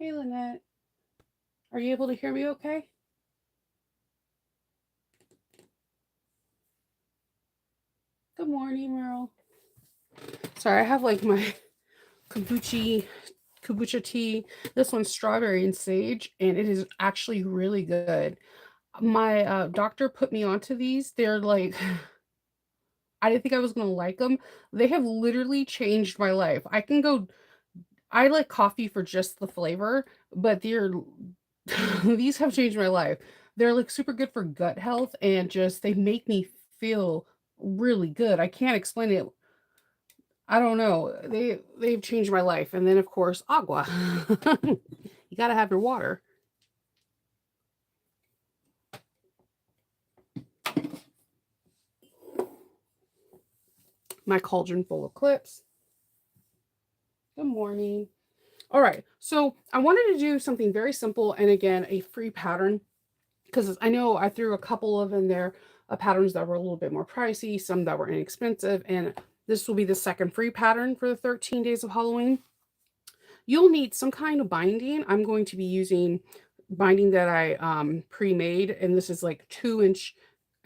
Hey, Lynette. Are you able to hear me okay? Good morning, Merle. Sorry, I have like my kombucha tea. This one's strawberry and sage, and it is actually really good. My doctor put me onto these. They're like, I didn't think I was going to like them. They have literally changed my life. I like coffee for just the flavor, but these have changed my life. They're like super good for gut health and just they make me feel really good. I can't explain it. I don't know. They've changed my life. And then of course, agua. You got to have your water. My cauldron full of clips. Good morning. All right. So, I wanted to do something very simple and again, a free pattern because I know I threw a couple of in there patterns that were a little bit more pricey, some that were inexpensive, and this will be the second free pattern for the 13 days of Halloween. You'll need some kind of binding. I'm going to be using binding that I pre-made, and this is like 2 inch,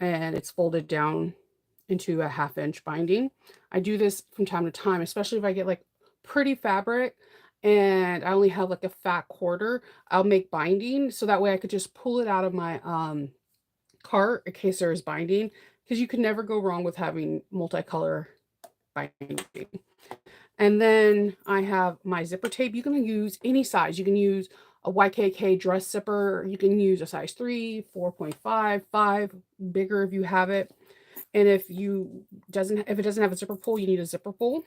and it's folded down into a 1/2 inch binding. I do this from time to time, especially if I get like pretty fabric and I only have like a fat quarter. I'll make binding so that way I could just pull it out of my cart in case there is binding because you can never go wrong with having multicolor binding. And then I have my zipper tape. You can use any size. You can use a YKK dress zipper. You can use a size 3, 4.5, 5, bigger if you have it. And if it doesn't have a zipper pull, you need a zipper pull.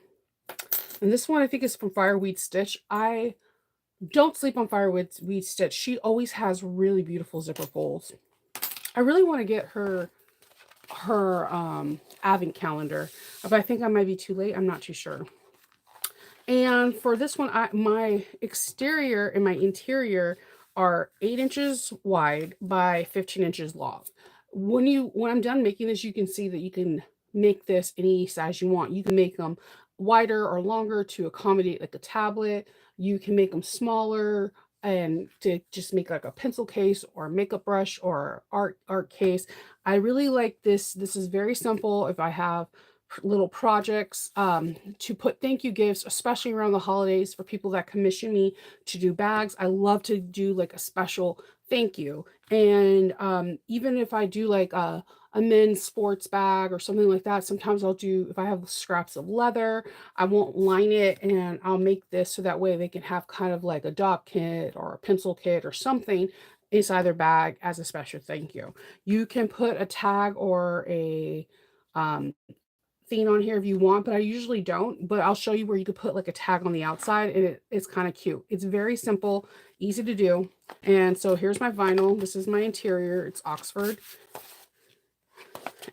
And this one I think is from Fireweed Stitch. I don't sleep on Fireweed Stitch. She always has really beautiful zipper pulls. I really want to get her advent calendar, but I think I might be too late. I'm not too sure. And for this one, my exterior and my interior are 8 inches wide by 15 inches long. When I'm done making this, you can see that you can make this any size you want. You can make them wider or longer to accommodate like a tablet. You can make them smaller and to just make like a pencil case or a makeup brush or art case. I really like this. This is very simple. If I have little projects to put thank you gifts, especially around the holidays for people that commission me to do bags. I love to do like a special thank you. And even if I do like a men's sports bag or something like that, sometimes I'll do, if I have scraps of leather, I won't line it and I'll make this so that way they can have kind of like a dot kit or a pencil kit or something inside their bag as a special thank you. You can put a tag or a um, thing on here if you want, but I usually don't. But I'll show you where you could put like a tag on the outside, and it's kind of cute. It's very simple, easy to do. And so here's my vinyl. This is my interior. It's Oxford.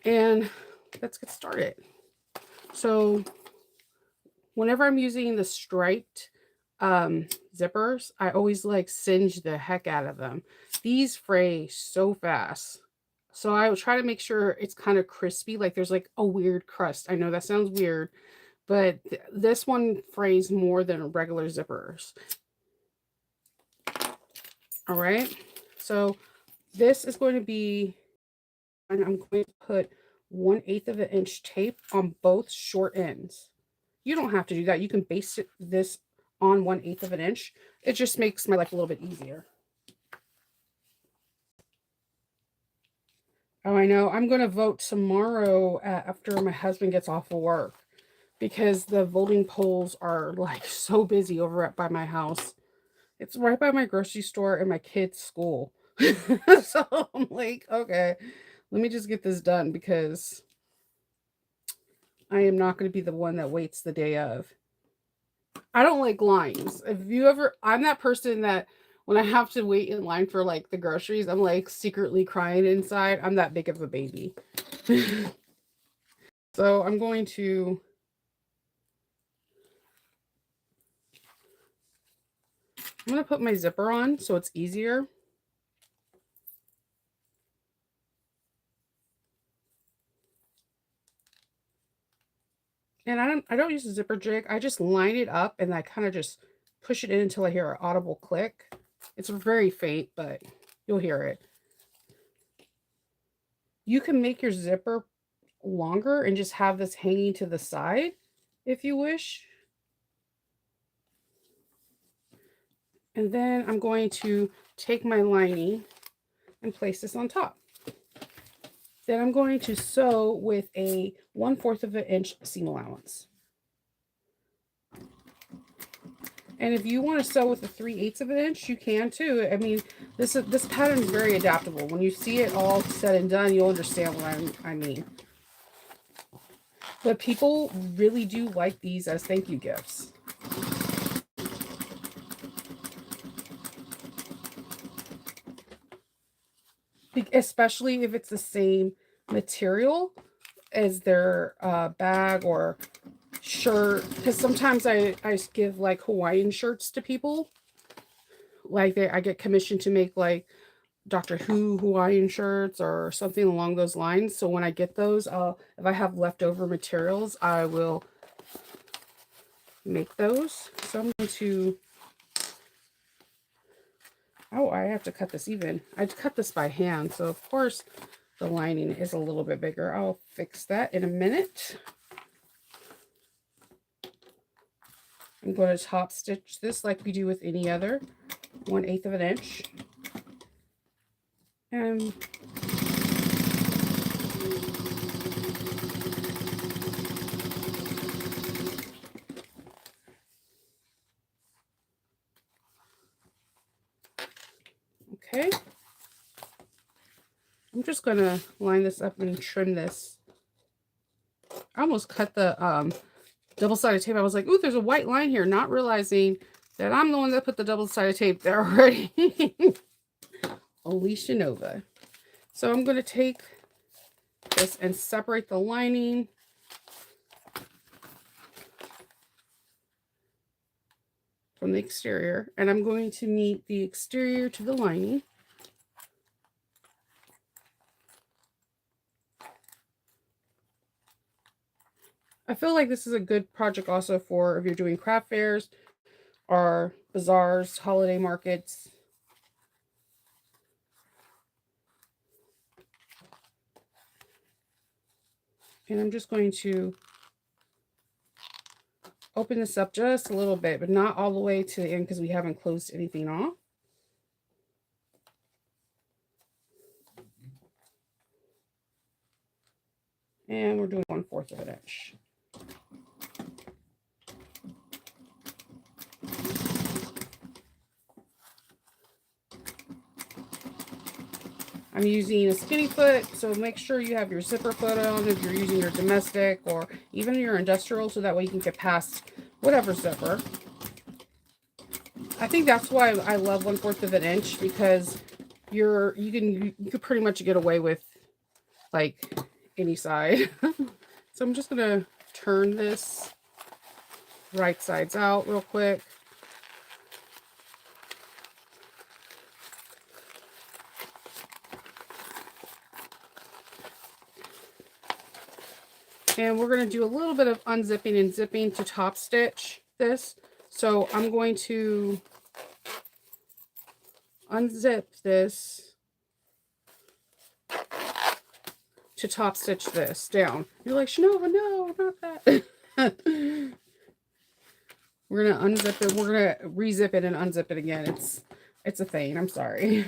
And let's get started. So whenever I'm using the striped um, zippers, I always like singe the heck out of them. These fray so fast. So I will try to make sure it's kind of crispy, like there's like a weird crust. I know that sounds weird, but this one frays more than regular zippers. All right. So this is going to be, and I'm going to put 1/8 of an inch tape on both short ends. You don't have to do that. You can base this on 1/8 of an inch. It just makes my life a little bit easier. Oh, I know. I'm going to vote tomorrow after my husband gets off of work because the voting polls are like so busy over at by my house. It's right by my grocery store and my kids' school. So I'm like, okay, let me just get this done because I am not going to be the one that waits the day of. I don't like lines. If you ever, I'm that person that when I have to wait in line for like the groceries, I'm like secretly crying inside. I'm that big of a baby. So I'm going to put my zipper on so it's easier. And I don't use a zipper jig. I just line it up and I kind of just push it in until I hear an audible click. It's very faint, but you'll hear it. You can make your zipper longer and just have this hanging to the side if you wish. And then I'm going to take my lining and place this on top. Then I'm going to sew with a 1/4 of an inch seam allowance. And if you want to sew with a 3/8 of an inch, you can too. I mean, this pattern is very adaptable. When you see it all said and done, you'll understand what I mean. But people really do like these as thank you gifts. Especially if it's the same material as their bag or shirt, because sometimes I give like Hawaiian shirts to people. Like I get commissioned to make like Doctor Who Hawaiian shirts or something along those lines. So when I get those, if I have leftover materials, I will make those. So I'm going to, oh, I have to cut this even. I cut this by hand, so of course the lining is a little bit bigger. I'll fix that in a minute. I'm going to top stitch this like we do with any other 1/8 of an inch. And okay. I'm just going to line this up and trim this. I almost cut the double-sided tape. I was like, ooh, there's a white line here, not realizing that I'm the one that put the double-sided tape there already. Alicia Nova. So I'm going to take this and separate the lining. From the exterior, and I'm going to meet the exterior to the lining. I feel like this is a good project also for if you're doing craft fairs or bazaars, holiday markets. And I'm just going to open this up just a little bit, but not all the way to the end because we haven't closed anything off. And we're doing 1/4 of an inch. I'm using a skinny foot, so make sure you have your zipper foot on if you're using your domestic or even your industrial, so that way you can get past whatever zipper. I think that's why I love 1/4 of an inch, because you could pretty much get away with like any side. So I'm just gonna turn this right sides out real quick. And we're going to do a little bit of unzipping and zipping to top stitch this. So I'm going to unzip this to top stitch this down. You're like, Shanova, no, not that. We're going to unzip it. We're going to rezip it and unzip it again. It's a thing. I'm sorry.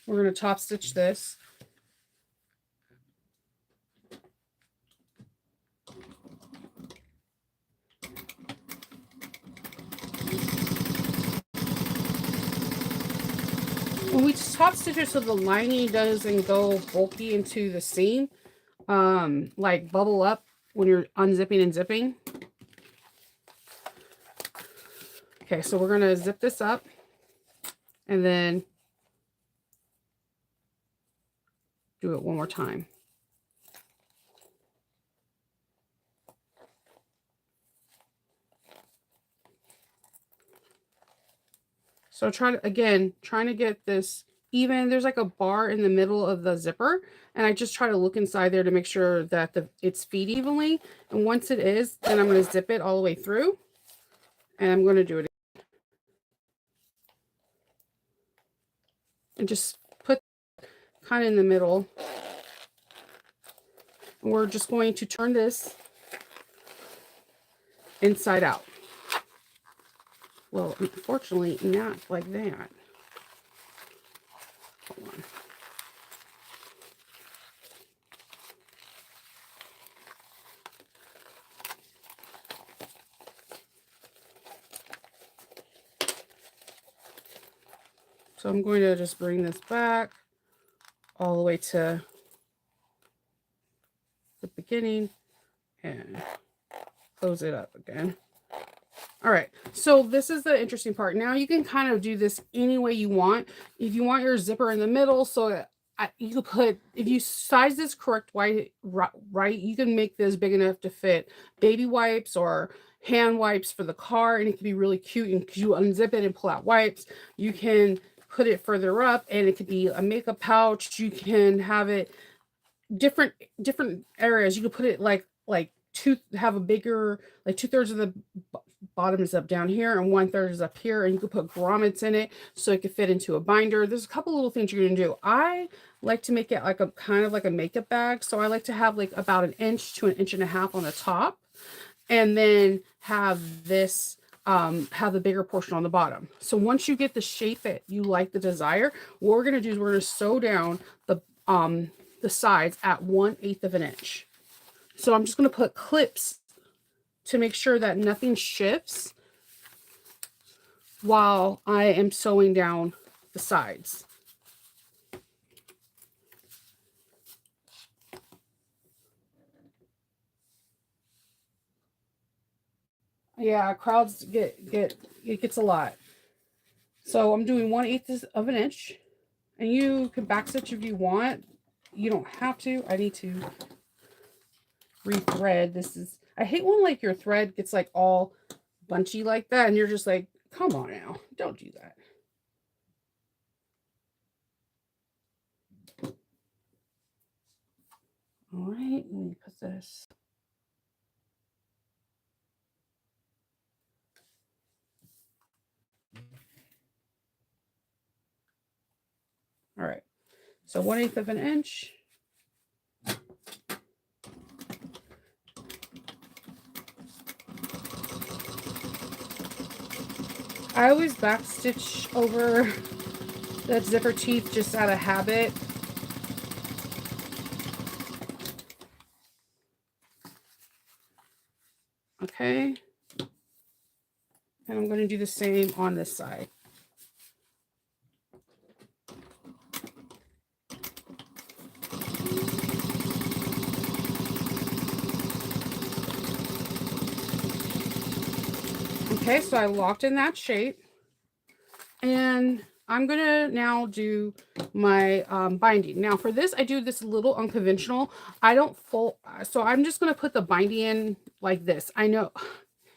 We're going to top stitch this. When we top stitch it so the lining doesn't go bulky into the seam, like bubble up when you're unzipping and zipping. Okay, so we're going to zip this up and then do it one more time. So trying to get this even. There's like a bar in the middle of the zipper, and I just try to look inside there to make sure that it's feed evenly. And once it is, then I'm going to zip it all the way through, and I'm going to do it and just put kind of in the middle. And we're just going to turn this inside out. Well, unfortunately, not like that. Hold on. So I'm going to just bring this back all the way to the beginning and close it up again. All right, so this is the interesting part. Now you can kind of do this any way you want. If you want your zipper in the middle, so you could put, if you size this correct right, you can make this big enough to fit baby wipes or hand wipes for the car, and it can be really cute. And you unzip it and pull out wipes. You can put it further up, and it could be a makeup pouch. You can have it different areas. You could put it like have a bigger, like 2/3 of the bottom is up down here and 1/3 is up here, and you could put grommets in it so it could fit into a binder. There's a couple little things you're gonna do. I like to make it like a kind of like a makeup bag, so I like to have like about 1 inch to 1.5 inches on the top, and then have this have the bigger portion on the bottom. So once you get the shape that you like, the desire, what we're gonna do is we're gonna sew down the sides at 1/8 of an inch. So I'm just going to put clips to make sure that nothing shifts while I am sewing down the sides. Yeah, crowds it gets a lot. So I'm doing 1/8 of an inch, and you can backstitch if you want. You don't have to. I need to rethread. This is, I hate when like your thread gets like all bunchy like that, and you're just like, come on now, don't do that. All right, let me put this. All right, so 1/8 of an inch. I always backstitch over the zipper teeth just out of habit. Okay. And I'm going to do the same on this side. Okay, so I locked in that shape, and I'm gonna now do my binding. Now for this, I do this a little unconventional. I don't fold, so I'm just gonna put the binding in like this. I know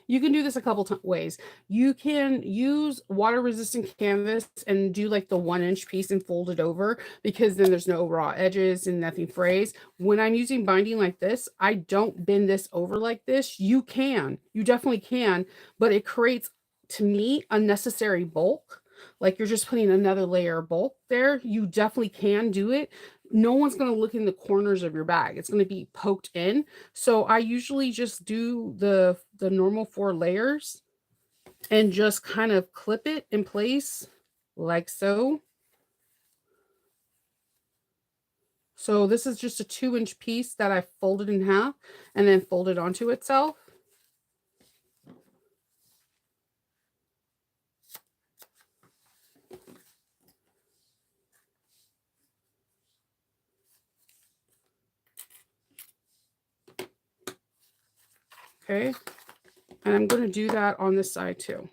you can do this a couple ways. You can use water resistant canvas and do like the 1-inch piece and fold it over, because then there's no raw edges and nothing frays. When I'm using binding like this, I don't bend this over like this. You definitely can, but it creates, to me, unnecessary bulk. Like you're just putting another layer of bulk there. You definitely can do it. No one's going to look in the corners of your bag. It's going to be poked in. So I usually just do the normal 4 layers and just kind of clip it in place like so. So this is just a 2-inch piece that I folded in half and then folded onto itself. Okay, and I'm going to do that on this side too.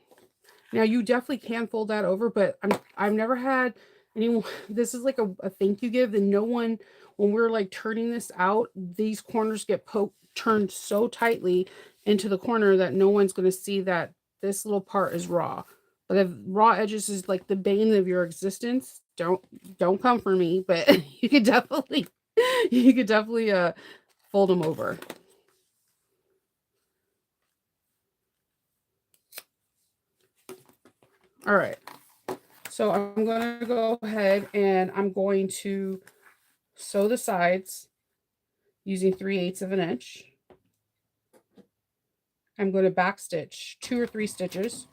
Now you definitely can fold that over, but I've never had anyone, this is like a thank you give, and no one, when we're like turning this out, these corners get turned so tightly into the corner that no one's going to see that this little part is raw. But if raw edges is like the bane of your existence, don't come for me, but you could definitely fold them over. All right. So I'm going to go ahead and I'm going to sew the sides using 3/8 of an inch. I'm going to back stitch 2 or 3 stitches.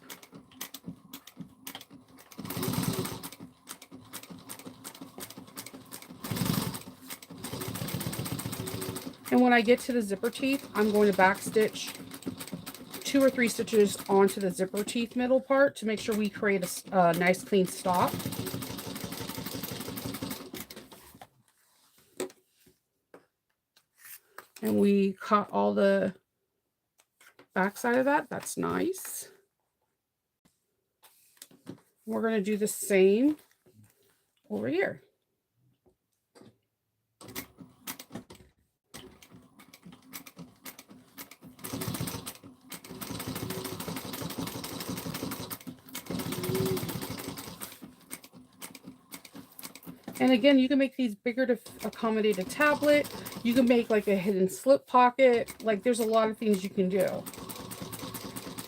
And when I get to the zipper teeth, I'm going to back stitch 2 or 3 stitches onto the zipper teeth middle part to make sure we create a nice clean stop. And we cut all the backside of that. That's nice. We're going to do the same over here. And again, you can make these bigger to accommodate a tablet. You can make like a hidden slip pocket. Like there's a lot of things you can do.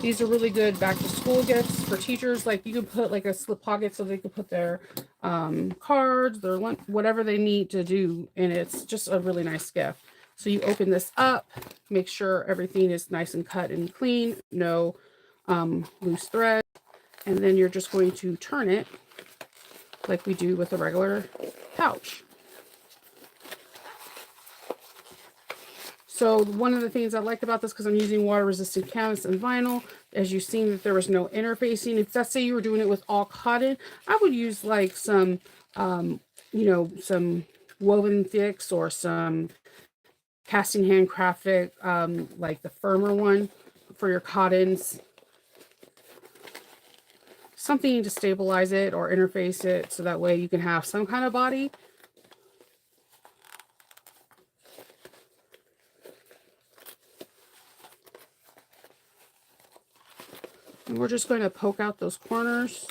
These are really good back to school gifts for teachers. Like you can put like a slip pocket so they can put their cards, their lunch, whatever they need to do. And it's just a really nice gift. So you open this up, make sure everything is nice and cut and clean, no loose thread. And then you're just going to turn it like we do with a regular pouch. So one of the things I like about this, because I'm using water resistant canvas and vinyl, as you've seen that there was no interfacing. If let's say you were doing it with all cotton, I would use like some, some woven fix or some casting handcrafted, like the firmer one for your cottons. Something to stabilize it or interface it so that way you can have some kind of body. And we're just going to poke out those corners.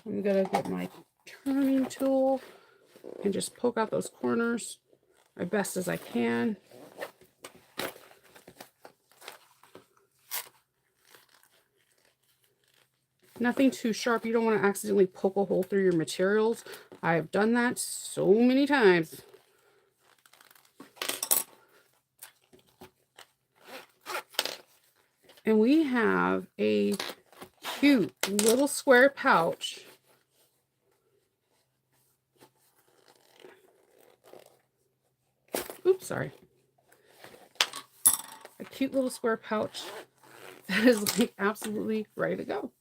I'm going to get my turning tool and just poke out those corners as best as I can. Nothing too sharp. You don't want to accidentally poke a hole through your materials. I've done that so many times. And we have a cute little square pouch. Oops, sorry. A cute little square pouch that is like absolutely ready to go.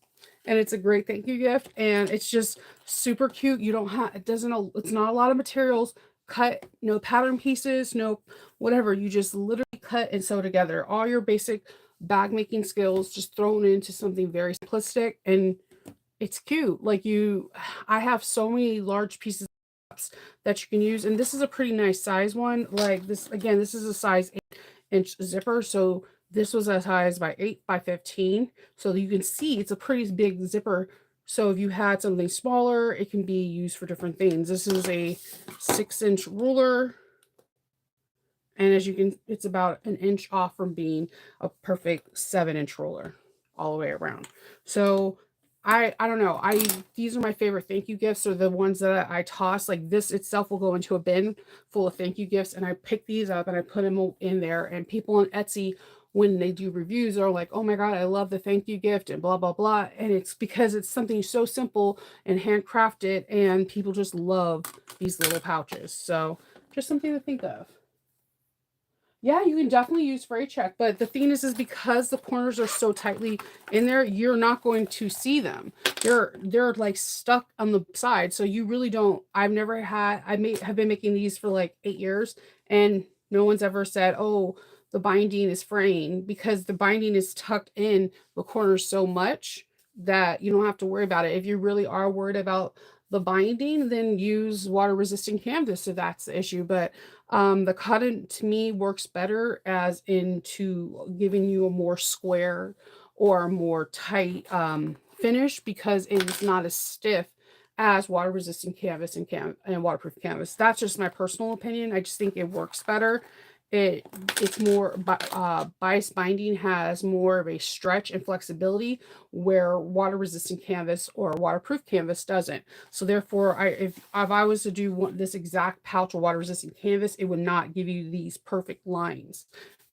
And it's a great thank you gift, and it's just super cute. You don't have, it's not a lot of materials, cut, no pattern pieces, no whatever. You just literally cut and sew together all your basic bag making skills just thrown into something very simplistic, and it's cute. Like I have so many large pieces that you can use, and this is a pretty nice size one. Like this, again, this is a size 8-inch zipper, so this was a size by 8 by 15, so you can see it's a pretty big zipper. So if you had something smaller, it can be used for different things. This is a 6-inch ruler, and as you can, it's about an inch off from being a perfect 7-inch ruler all the way around. So I don't know. These are my favorite thank you gifts, or the ones that I toss. Like this itself will go into a bin full of thank you gifts, and I pick these up and I put them in there. And people on Etsy, when they do reviews, are like, "Oh my god, I love the thank you gift," and blah blah blah. And it's because it's something so simple and handcrafted, and people just love these little pouches. So just something to think of. Yeah, you can definitely use spray check, but the thing is because the corners are so tightly in there, you're not going to see them. They're like stuck on the side, so you really don't. I've never had. Have been making these for like 8 years, and no one's ever said, "Oh, the binding is fraying," because the binding is tucked in the corners so much that you don't have to worry about it. If you really are worried about the binding, then use water resistant canvas if that's the issue. But the cotton to me works better as into giving you a more square or more tight finish because it is not as stiff as water resistant canvas and waterproof canvas. That's just my personal opinion. I just think it works better. It it's more bias binding has more of a stretch and flexibility where water resistant canvas or waterproof canvas doesn't. So therefore, if I was to do this exact pouch of water resistant canvas, it would not give you these perfect lines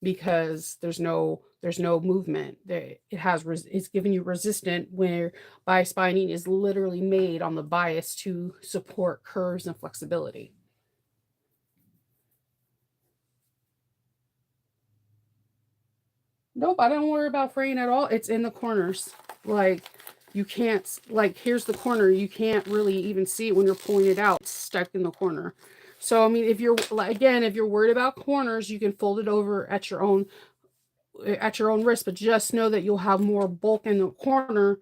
because there's no movement. It's giving you resistant where bias binding is literally made on the bias to support curves and flexibility. Nope, I don't worry about fraying at all. It's in the corners. Like you can't like here's the corner. You can't really even see it when you're pulling it out. It's stuck in the corner. So I mean, if you're like again, if you're worried about corners, you can fold it over at your own risk, but just know that you'll have more bulk in the corner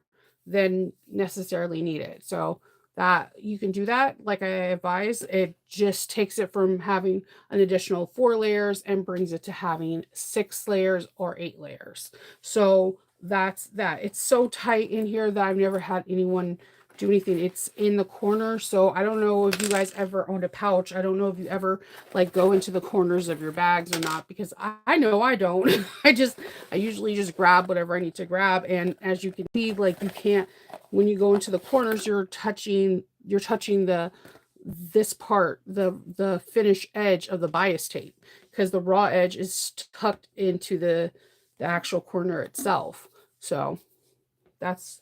than necessarily needed. So that you can do that, like I advise. It just takes it from having an additional 4 layers and brings it to having 6 layers or 8 layers. So that's that. It's so tight in here that I've never had anyone do anything. It's in the corner. So I don't know if you guys ever owned a pouch. I don't know if you ever like go into the corners of your bags or not, because I know I don't. I usually just grab whatever I need to grab. And as you can see, like you can't, when you go into the corners, you're touching this part, the finish edge of the bias tape, because the raw edge is tucked into the actual corner itself. So that's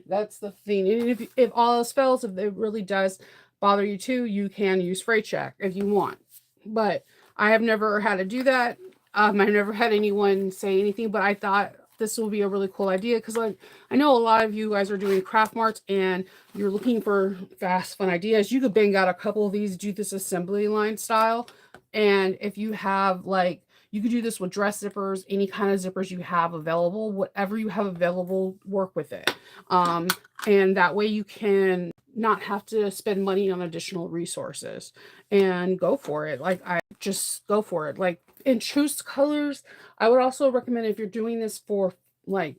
that's the thing. And if all else fails, if it really does bother you too, you can use Freight Check if you want. But I have never had to do that. I've never had anyone say anything, but I thought this will be a really cool idea because like I know a lot of you guys are doing craft marts and you're looking for fast, fun ideas. You could bang out a couple of these, do this assembly line style. And if you have like you could do this with dress zippers, any kind of zippers you have available, whatever you have available, work with it. Um, and that way you can not have to spend money on additional resources and go for it. Like I just go for it. Like and choose colors. I would also recommend if you're doing this for like,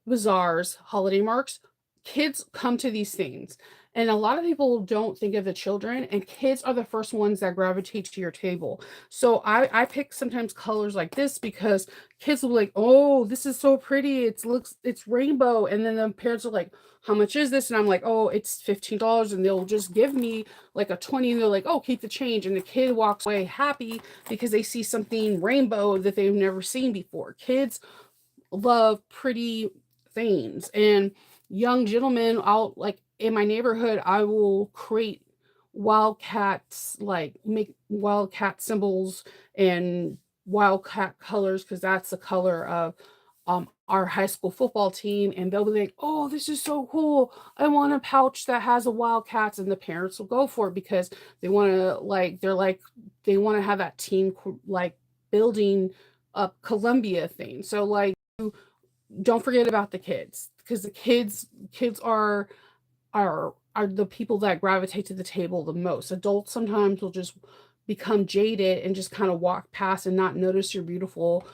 bazaars, holiday marks, kids come to these things. And a lot of people don't think of the children, and kids are the first ones that gravitate to your table. So I pick sometimes colors like this because kids will be like, "Oh, this is so pretty. It's rainbow." And then the parents are like, "How much is this?" And I'm like, "Oh, it's $15." And they'll just give me like a 20 and they're like, "Oh, keep the change." And the kid walks away happy because they see something rainbow that they've never seen before. Kids love pretty things. And young gentlemen, I'll like in my neighborhood, I will create wildcats, like make wildcat symbols and wildcat colors because that's the color of our high school football team. And they'll be like, "Oh, this is so cool. I want a pouch that has a wildcats." And the parents will go for it because they want to they want to have that team like building up Columbia thing. So like don't forget about the kids because the kids are the people that gravitate to the table the most. Adults sometimes will just become jaded and just kind of walk past and not notice your beautiful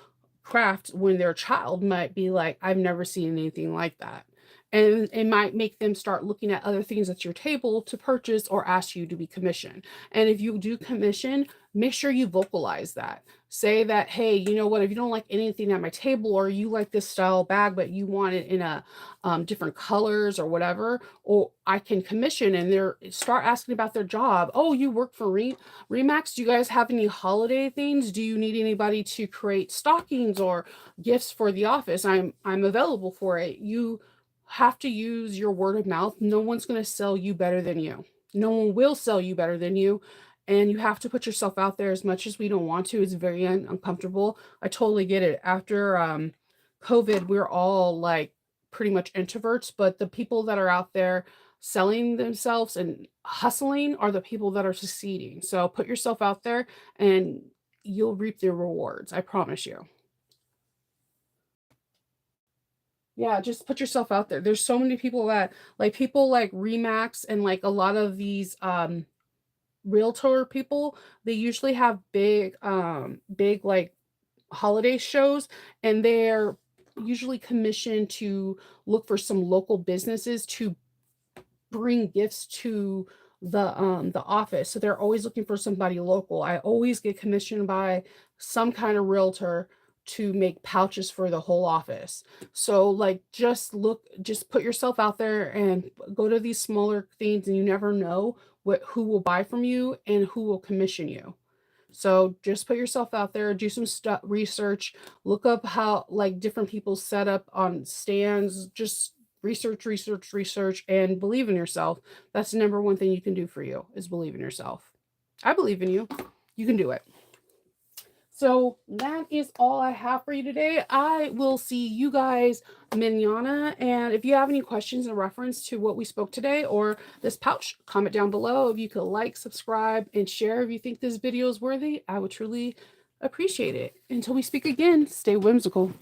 craft when their child might be like, "I've never seen anything like that." And it might make them start looking at other things at your table to purchase or ask you to be commissioned. And if you do commission, make sure you vocalize that. Say that, "Hey, you know what? If you don't like anything at my table or you like this style bag, but you want it in a different colors or whatever, or I can commission." And they're start asking about their job. "Oh, you work for Remax? Do you guys have any holiday things? Do you need anybody to create stockings or gifts for the office? I'm available for it." You have to use your word of mouth. No one's going to sell you better than you. No one will sell you better than you. And you have to put yourself out there as much as we don't want to. It's very uncomfortable. I totally get it. After COVID, we're all like pretty much introverts, but the people that are out there selling themselves and hustling are the people that are succeeding. So put yourself out there and you'll reap the rewards. I promise you. Yeah, just put yourself out there. There's so many people like Remax and like a lot of these realtor people, they usually have big like holiday shows, and they're usually commissioned to look for some local businesses to bring gifts to the office. So they're always looking for somebody local. I always get commissioned by some kind of realtor to make pouches for the whole office. So like just put yourself out there and go to these smaller things, and you never know who will buy from you and who will commission you. So just put yourself out there, do some stuff research, look up how like different people set up on stands, just research, and believe in yourself. That's the number one thing you can do for you is believe in yourself. I believe in you. You can do it. So that is all I have for you today. I will see you guys manana. And if you have any questions in reference to what we spoke today or this pouch, comment down below. If you could like, subscribe, and share if you think this video is worthy, I would truly appreciate it. Until we speak again, stay whimsical.